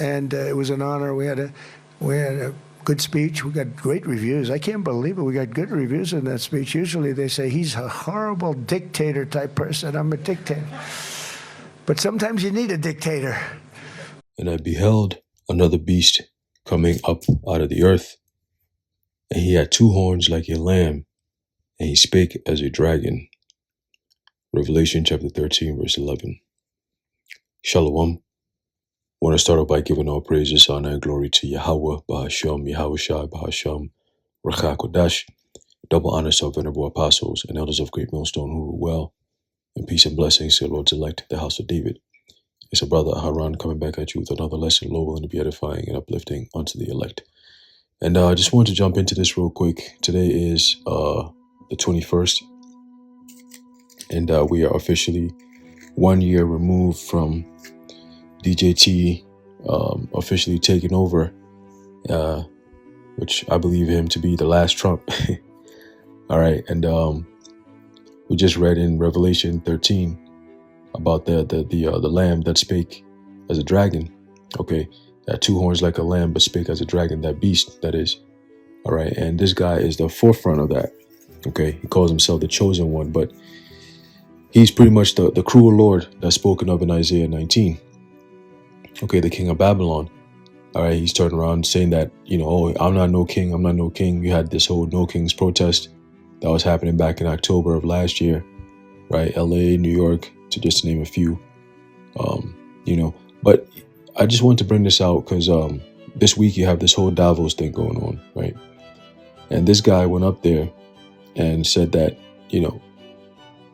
and it was an honor. We had a good speech. We got great reviews. I can't believe it. We got good reviews in that speech. Usually they say he's a horrible dictator type person. I'm a dictator, but sometimes you need a dictator. And I beheld another beast coming up out of the earth, and he had two horns like a lamb, and he spake as a dragon. Revelation chapter 13, verse 11. Shalom. I want to start off by giving all praises, honor, and glory to Yahweh, Bahashem, Yahweh Shai, Bahashem, Rachah Kodash. Double honors to our venerable apostles and elders of Great Millstone who rule well, and peace and blessings to the Lord's elect, the house of David. It's a brother Haran coming back at you with another lesson, Lord willing to be edifying and uplifting unto the elect. And I just wanted to jump into this real quick. Today is the 21st, and we are officially 1 year removed from DJT officially taking over, which I believe him to be the last Trump. All right, and we just read in Revelation 13 about the lamb that spake as a dragon. Okay, that two horns like a lamb, but spake as a dragon. That beast, that is. All right, and this guy is the forefront of that. Okay, he calls himself the chosen one, but he's pretty much the cruel Lord that's spoken of in Isaiah 19. Okay, the king of Babylon. All right, he's turning around saying that, oh, I'm not no king. I'm not no king. You had this whole no kings protest that was happening back in October of last year, right? LA, New York, to just name a few. But I just wanted to bring this out because this week you have this whole Davos thing going on, right? And this guy went up there and said that,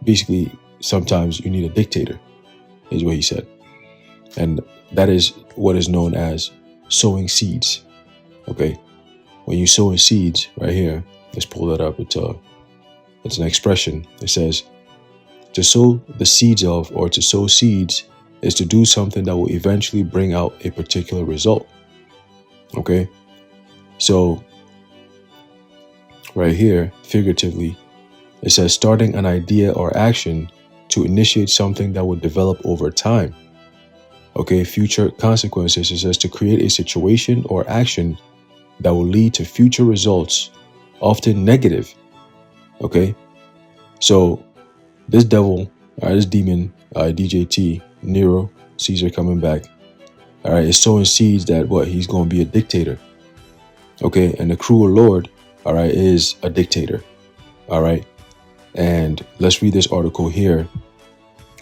basically sometimes you need a dictator, is what he said. And that is what is known as sowing seeds. Okay, when you sow in seeds, right here, let's pull that up. It's an expression. It says to sow the seeds of, or to sow seeds, is to do something that will eventually bring out a particular result. Okay, so right here, figuratively, it says starting an idea or action to initiate something that will develop over time. Okay, future consequences. It says to create a situation or action that will lead to future results, often negative. Okay, so this devil, this demon, DJT, Nero, Caesar coming back, all right, is sowing seeds that he's going to be a dictator. Okay, and the cruel Lord, all right, is a dictator. All right, and let's read this article here.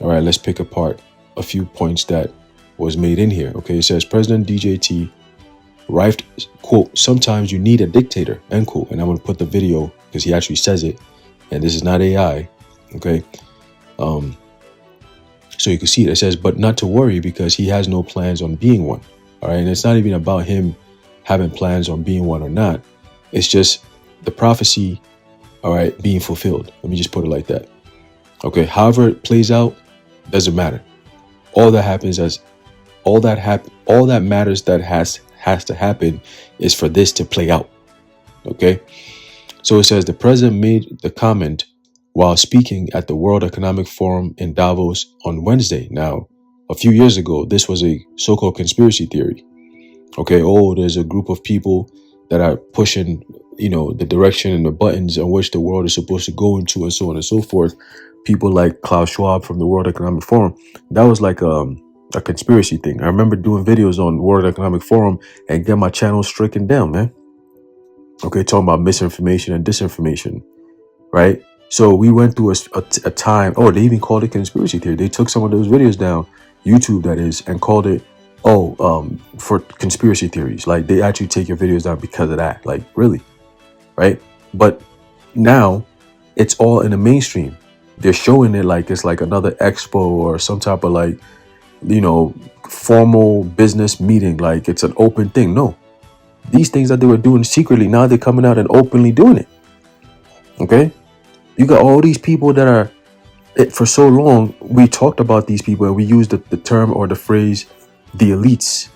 All right, let's pick apart a few points that was made in here. Okay, it says President DJT arrived, quote, sometimes you need a dictator, end quote. And I'm going to put the video because he actually says it, and this is not AI. Okay, so you can see it. It says, but not to worry because he has no plans on being one. All right, and it's not even about him having plans on being one or not. It's just the prophecy, all right, being fulfilled. Let me just put it like that. Okay, however it plays out doesn't matter. All that matters that has to happen is for this to play out. Okay, so it says the president made the comment while speaking at the World Economic Forum in Davos on Wednesday. Now, a few years ago, this was a so-called conspiracy theory. Okay, there's a group of people that are pushing, the direction and the buttons on which the world is supposed to go into, and so on and so forth. People like Klaus Schwab from the World Economic Forum. That was like a conspiracy thing. I remember doing videos on World Economic Forum and get my channel stricken down, man. Okay, talking about misinformation and disinformation, right? So we went through a time. Oh, they even called it conspiracy theory. They took some of those videos down, YouTube that is, and called it, for conspiracy theories. Like they actually take your videos down because of that. Like really, right? But now it's all in the mainstream. They're showing it like it's like another expo or some type of formal business meeting. Like it's an open thing. No, these things that they were doing secretly, now they're coming out and openly doing it. Okay. You got all these people that are, for so long, we talked about these people and we used the term or the phrase, the elites.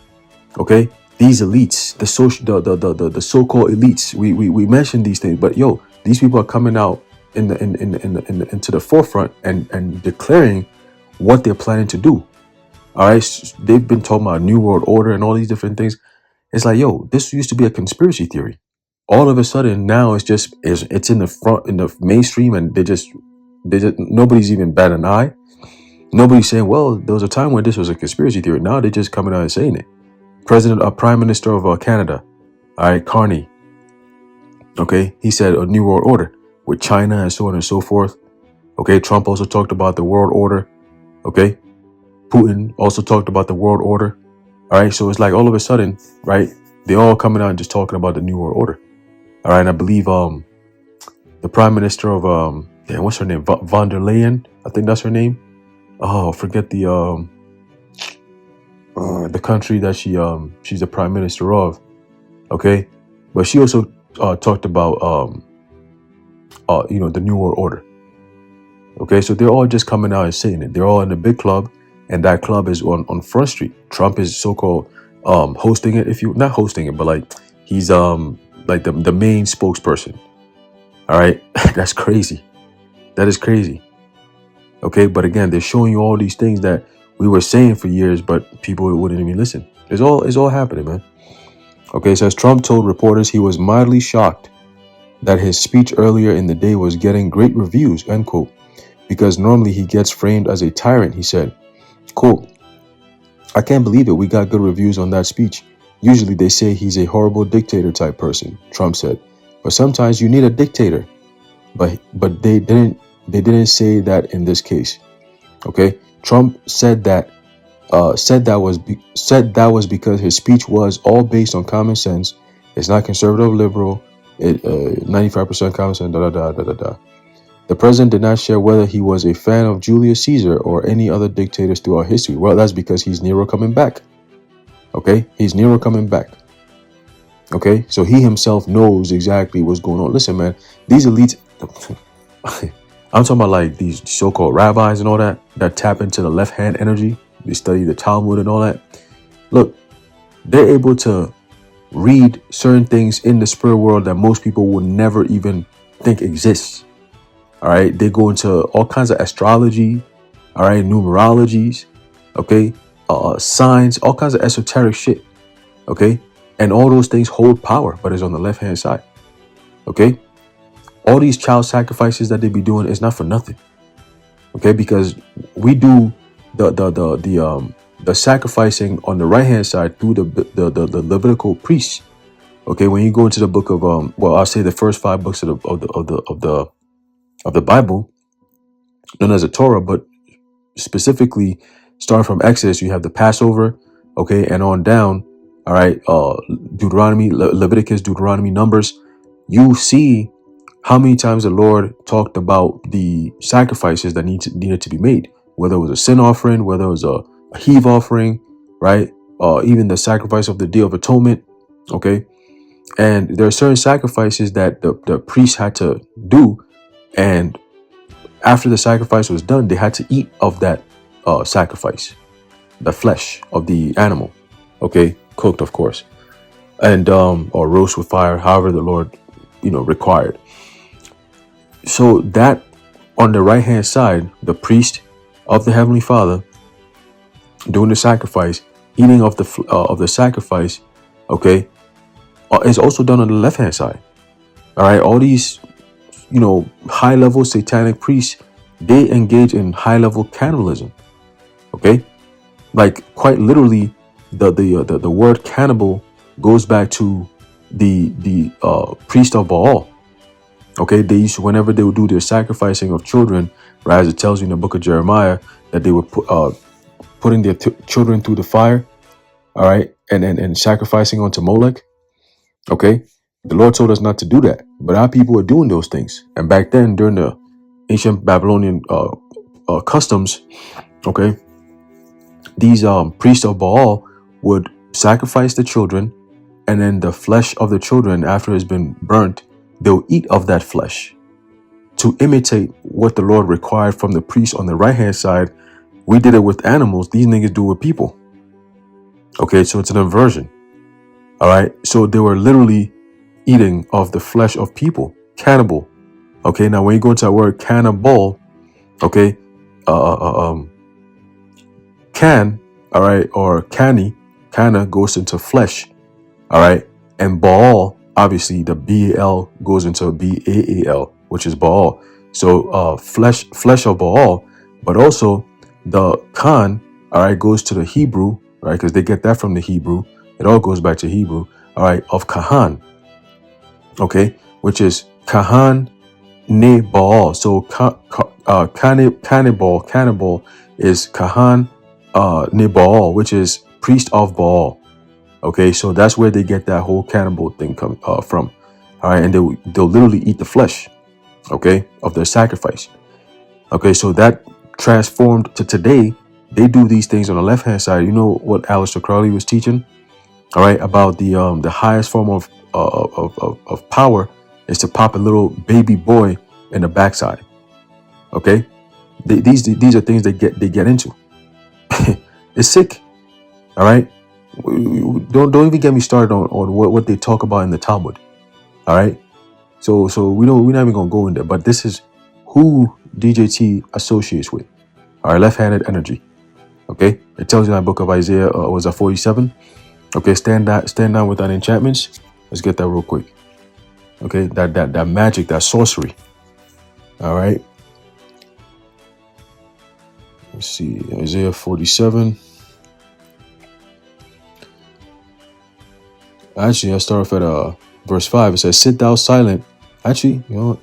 Okay. These elites, the so-called elites, we mentioned these things, but these people are coming out into the forefront and declaring what they're planning to do. All right, they've been talking about New World Order and all these different things. It's like, yo, this used to be a conspiracy theory. All of a sudden, now it's in the front, in the mainstream, and they just nobody's even batting an eye. Nobody's saying, well, there was a time when this was a conspiracy theory. Now they're just coming out and saying it. Prime Minister of Canada, all right, Carney. Okay, he said a New World Order with China and so on and so forth. Okay, Trump also talked about the world order. Okay, Putin also talked about the world order. All right, so it's like all of a sudden, right? They all coming out and just talking about the New World Order. All right, and I believe the Prime Minister of damn, what's her name? Von der Leyen, I think that's her name. Oh, forget the country that she's the Prime Minister of. Okay, but she also talked about the New World Order. Okay, so they're all just coming out and saying it. They're all in a big club, and that club is on Front Street. Trump is so-called hosting it. If you not hosting it, but like he's like the main spokesperson. All right, that's crazy. That is crazy. Okay, but again, they're showing you all these things that we were saying for years, but people wouldn't even listen. It's all happening, man. Okay, it says Trump told reporters he was mildly shocked that his speech earlier in the day was getting great reviews, end quote, because normally he gets framed as a tyrant, he said. Quote, I can't believe it. We got good reviews on that speech. Usually they say he's a horrible dictator type person, Trump said. But sometimes you need a dictator. But they didn't say that in this case. Okay? Trump said that was because his speech was all based on common sense. It's not conservative, liberal. 95% common sense. Da. The president did not share whether he was a fan of Julius Caesar or any other dictators throughout history. Well, that's because he's Nero coming back. Okay, he's Nero coming back. Okay, so he himself knows exactly what's going on. Listen, man, these elites. I'm talking about like these so-called rabbis and all that tap into the left-hand energy. They study the Talmud and all that. Look, they're able to read certain things in the spirit world that most people would never even think exists. All right, they go into all kinds of astrology, all right, numerologies, okay, signs, all kinds of esoteric shit, okay, and all those things hold power, but it's on the left-hand side, okay. All these child sacrifices that they be doing is not for nothing, okay, because we do the sacrificing on the right-hand side through the Levitical priests, okay. When you go into the book of I'll say the first 5 books of the Bible, known as the Torah, but specifically starting from Exodus, you have the Passover, okay, and on down, all right, Deuteronomy, Leviticus, Deuteronomy, Numbers. You see how many times the Lord talked about the sacrifices that needed to be made, whether it was a sin offering, whether it was a heave offering, right, even the sacrifice of the Day of Atonement, okay. And there are certain sacrifices that the priests had to do. And after the sacrifice was done, they had to eat of that sacrifice, the flesh of the animal, okay, cooked, of course, and or roast with fire, however the Lord, required. So that on the right hand side, the priest of the Heavenly Father doing the sacrifice, eating of the sacrifice, okay, is also done on the left hand side. All right, all these high level satanic priests, they engage in high level cannibalism. Okay, like quite literally, the word cannibal goes back to the priest of Baal. Okay, they used to, whenever they would do their sacrificing of children, right, as it tells you in the book of Jeremiah, that they were putting their children through the fire. All right, and sacrificing onto Molech. Okay, the Lord told us not to do that, but our people were doing those things. And back then, during the ancient Babylonian customs, okay, these priests of Baal would sacrifice the children, and then the flesh of the children, after it's been burnt, they'll eat of that flesh to imitate what the Lord required from the priest on the right hand side. We did it with animals. These niggas do it with people. Okay, so it's an inversion. All right, so they were literally eating of the flesh of people, cannibal. Okay, now when you go into that word cannibal, okay, can all right, or Kana goes into flesh, all right, and Baal, obviously the Baal goes into Baal, which is Baal. So flesh of Baal, but also the Khan, all right, goes to the Hebrew, right, because they get that from the Hebrew. It all goes back to Hebrew, all right, of Kahan, okay, which is Kahan ne Baal. So cannibal is Kahan ne Baal, which is priest of Baal. Okay, so that's where they get that whole cannibal thing from. All right, and they'll literally eat the flesh, okay, of their sacrifice. Okay, so that transformed to today. They do these things on the left hand side. You know what Aleister Crowley was teaching, all right, about the highest form of power is to pop a little baby boy in the backside. Okay, these are things they get into. It's sick. All right, don't even get me started on what they talk about in the Talmud. All right, so we're not even gonna go in there. But this is who DJT associates with. All right, left-handed energy. Okay, it tells you in that book of Isaiah, was that 47? Okay, stand down without enchantments. Let's get that real quick. Okay, that magic, that sorcery. All right. Let's see, Isaiah 47. Actually, I start off at verse 5. It says, "Sit thou silent." Actually, you know what?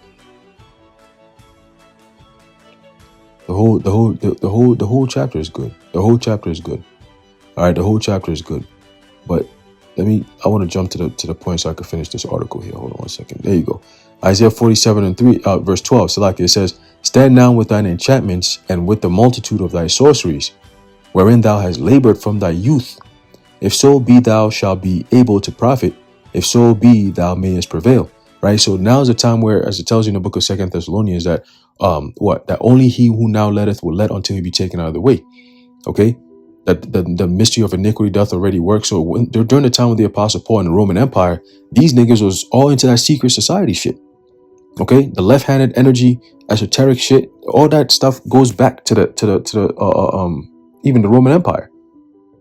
The whole chapter is good. The whole chapter is good. All right, the whole chapter is good. But I want to jump to the point so I can finish this article here. Hold on 1 second. There you go. Isaiah 47 and 3, verse 12. So like it says, "Stand now with thine enchantments and with the multitude of thy sorceries, wherein thou hast labored from thy youth. If so be thou shalt be able to profit, if so be thou mayest prevail." Right? So now is the time where, as it tells you in the book of 2 Thessalonians, that that only he who now letteth will let until he be taken out of the way. Okay? That the mystery of iniquity doth already work. So during the time of the Apostle Paul in the Roman Empire, these niggas was all into that secret society shit. Okay? The left-handed energy, esoteric shit, all that stuff goes back to the even the Roman Empire.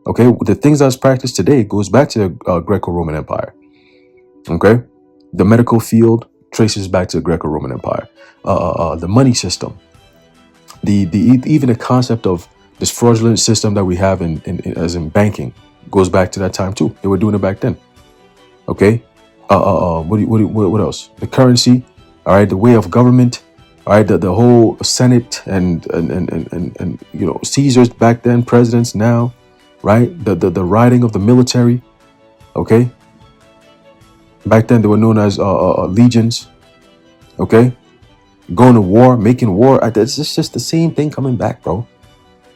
Okay, the things that's practiced today goes back to the Greco-Roman Empire. Okay, the medical field traces back to the Greco-Roman Empire. The money system, even the concept of this fraudulent system that we have in banking goes back to that time too. They were doing it back then. Okay, what else? The currency, all right, the way of government, all right, the whole Senate and you know, Caesars back then, presidents now. Right, the riding of the military, okay. Back then they were known as legions, okay. Going to war, making war. It's just the same thing coming back, bro.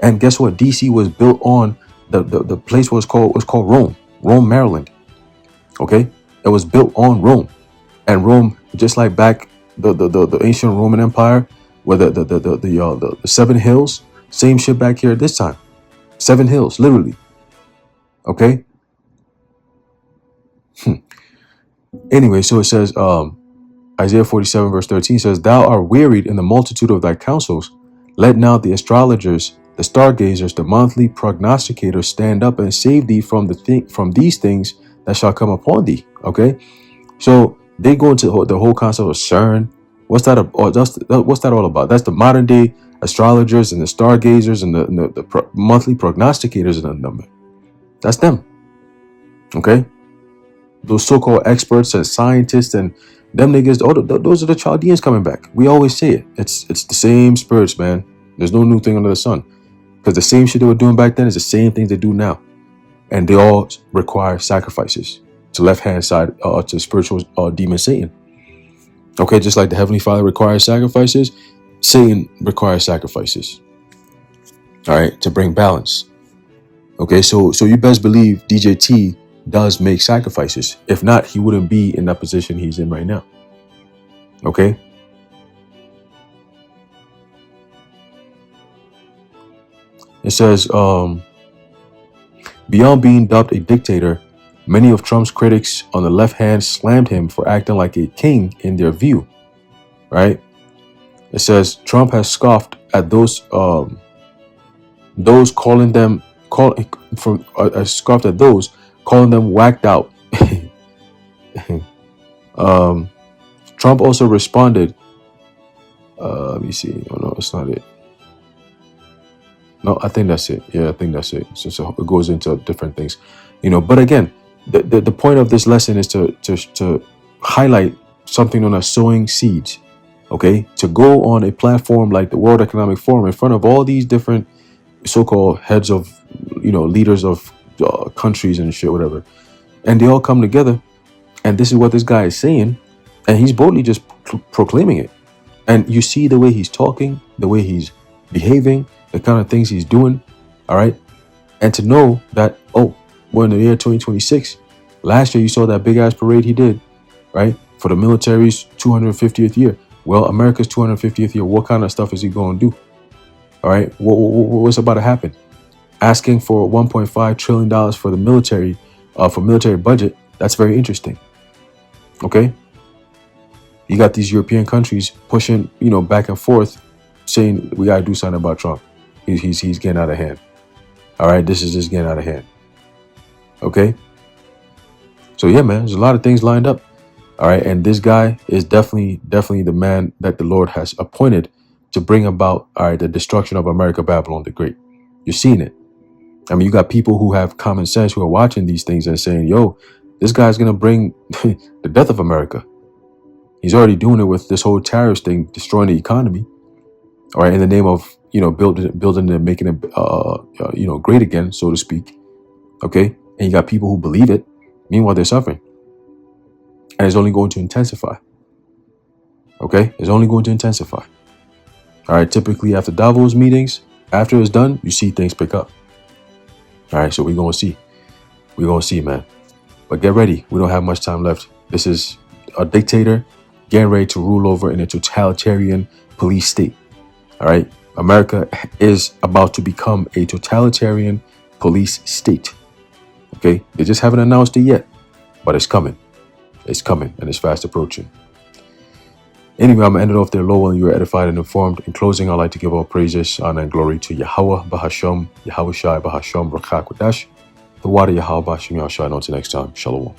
And guess what? DC was built on the place was called Rome, Maryland. Okay, it was built on Rome, and Rome, just like back the ancient Roman Empire, where the 7 hills, same shit back here this time. 7 hills, literally. Okay. Anyway, so it says, Isaiah 47 verse 13 says, "Thou art wearied in the multitude of thy counsels. Let now the astrologers, the stargazers, the monthly prognosticators stand up and save thee from these things that shall come upon thee." Okay. So they go into the whole concept of CERN. What's that all about? That's the modern day astrologers and the stargazers and the monthly prognosticators in the number. That's them. Okay? Those so-called experts and scientists and them niggas, those are the Chaldeans coming back. We always say it. It's the same spirits, man. There's no new thing under the sun. Because the same shit they were doing back then is the same things they do now. And they all require sacrifices to left-hand side, to spiritual demon Satan. Okay, just like the Heavenly Father requires sacrifices, Satan requires sacrifices. All right, to bring balance. Okay, so you best believe DJT does make sacrifices. If not, he wouldn't be in that position he's in right now. Okay. It says, beyond being dubbed a dictator, many of Trump's critics on the left hand slammed him for acting like a king in their view. Right? It says Trump has scoffed at those calling scoffed at those, calling them whacked out. Trump also responded. Let me see. Oh no, it's not it. No, I think that's it. Yeah, I think that's it. So it goes into different things, But again, the point of this lesson is to highlight something known as sowing seeds. Okay, to go on a platform like the World Economic Forum in front of all these different so-called heads of, leaders of countries and shit, whatever, and they all come together, and this is what this guy is saying, and he's boldly just proclaiming it. And you see the way he's talking, the way he's behaving, the kind of things he's doing. All right. And to know that, we're in the year 2026. Last year, you saw that big ass parade he did, right? For the military's 250th year. Well, America's 250th year. What kind of stuff is he going to do? All right. What's about to happen? Asking for $1.5 trillion for the military, for military budget. That's very interesting. Okay. You got these European countries pushing, back and forth, saying we gotta do something about Trump. He's getting out of hand. All right, this is just getting out of hand. Okay. So yeah, man, there's a lot of things lined up. All right, and this guy is definitely the man that the Lord has appointed to bring about, the destruction of America, Babylon the Great. You're seeing it. I mean, you got people who have common sense who are watching these things and saying, "Yo, this guy's gonna bring the death of America." He's already doing it with this whole tariffs thing, destroying the economy, all right, in the name of, building and making it, great again, so to speak. Okay. And you got people who believe it. Meanwhile, they're suffering. And it's only going to intensify. Okay. It's only going to intensify. All right. Typically after Davos meetings, after it's done, you see things pick up. All right. So we're going to see. We're going to see, man. But get ready. We don't have much time left. This is a dictator getting ready to rule over in a totalitarian police state. All right. America is about to become a totalitarian police state. Okay. They just haven't announced it yet, but it's coming. It's coming and it's fast approaching. Anyway, I'm going to end it off there, Lowell, and you are edified and informed. In closing, I'd like to give all praises, honor, and glory to Yahweh, Bahasham, Yahweh Shai, Bahasham, Rakha Kodash, the water Yahweh, Bahasham, Yahweh Shai. Until next time, Shalom.